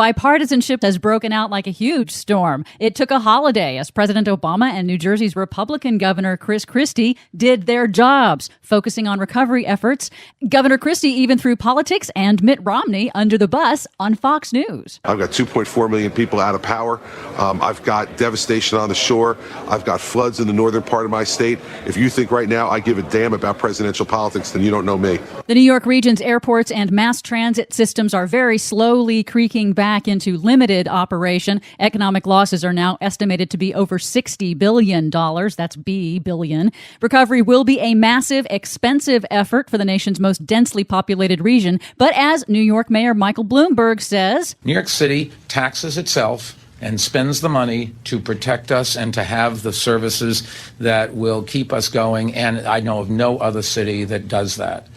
Bipartisanship has broken out like a huge storm. It took a holiday as President Obama and New Jersey's Republican Governor Chris Christie did their jobs, focusing on recovery efforts. Governor Christie even threw politics and Mitt Romney under the bus on Fox News. I've got 2.4 million people out of power. I've got devastation on the shore. I've got floods in the northern part of my state. If you think right now I give a damn about presidential politics, then you don't know me. The New York region's airports and mass transit systems are very slowly creaking back into limited operation. Economic losses are now estimated to be over $60 billion. That's B, billion. Recovery will be a massive, expensive effort for the nation's most densely populated region. But as New York Mayor Michael Bloomberg says, New York City taxes itself and spends the money to protect us and to have the services that will keep us going. And I know of no other city that does that.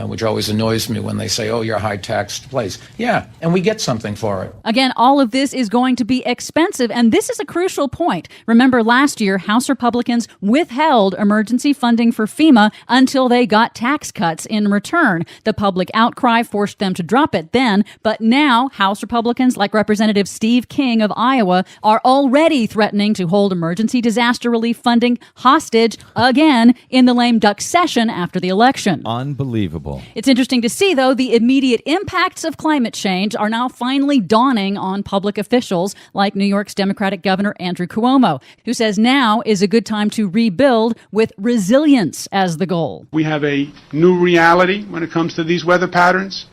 Which always annoys me when they say, oh, you're a high-taxed place. Yeah, and we get something for it. Again, all of this is going to be expensive, and this is a crucial point. Remember, last year, House Republicans withheld emergency funding for FEMA until they got tax cuts in return. The public outcry forced them to drop it then, but now House Republicans like Representative Steve King of Iowa are already threatening to hold emergency disaster relief funding hostage again in the lame duck session after the election. Unbelievable. It's interesting to see, though, the immediate impacts of climate change are now finally dawning on public officials like New York's Democratic Governor Andrew Cuomo, who says now is a good time to rebuild with resilience as the goal. We have a new reality when it comes to these weather patterns.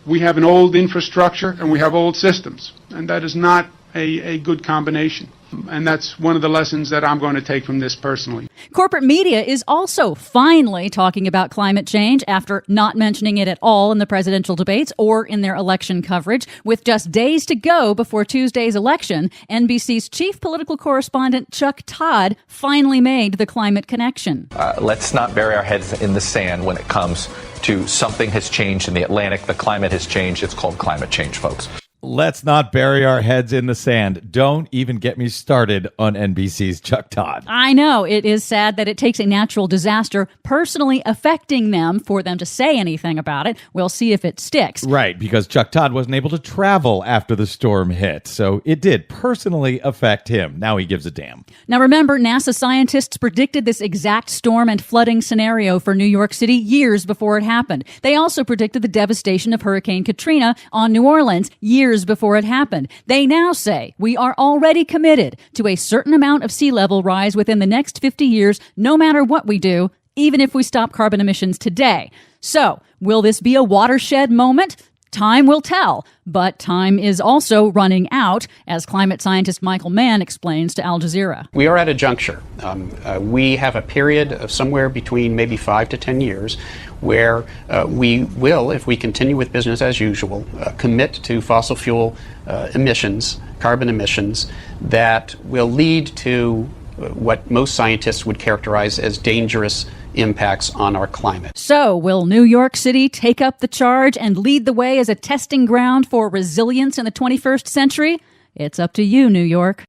We have an old infrastructure and we have old systems, and that is not a good combination. And that's one of the lessons that I'm going to take from this personally. Corporate media is also finally talking about climate change after not mentioning it at all in the presidential debates or in their election coverage. With just days to go before Tuesday's election, NBC's chief political correspondent Chuck Todd finally made the climate connection. Let's not bury our heads in the sand when it comes to something has changed in the Atlantic. The climate has changed. It's called climate change, folks. Let's not bury our heads in the sand. Don't even get me started on NBC's Chuck Todd. I know. It is sad that it takes a natural disaster personally affecting them for them to say anything about it. We'll see if it sticks. Right, because Chuck Todd wasn't able to travel after the storm hit. So it did personally affect him. Now he gives a damn. Now remember, NASA scientists predicted this exact storm and flooding scenario for New York City years before it happened. They also predicted the devastation of Hurricane Katrina on New Orleans years before it happened. They now say we are already committed to a certain amount of sea level rise within the next 50 years, no matter what we do, even if we stop carbon emissions today. So, will this be a watershed moment? Time will tell, but time is also running out, as climate scientist Michael Mann explains to Al Jazeera. We are at a juncture. We have a period of somewhere between maybe 5 to 10 years where we will, if we continue with business as usual, commit to fossil fuel emissions, carbon emissions, that will lead to what most scientists would characterize as dangerous impacts on our climate. So, will New York City take up the charge and lead the way as a testing ground for resilience in the 21st century? It's up to you, New York.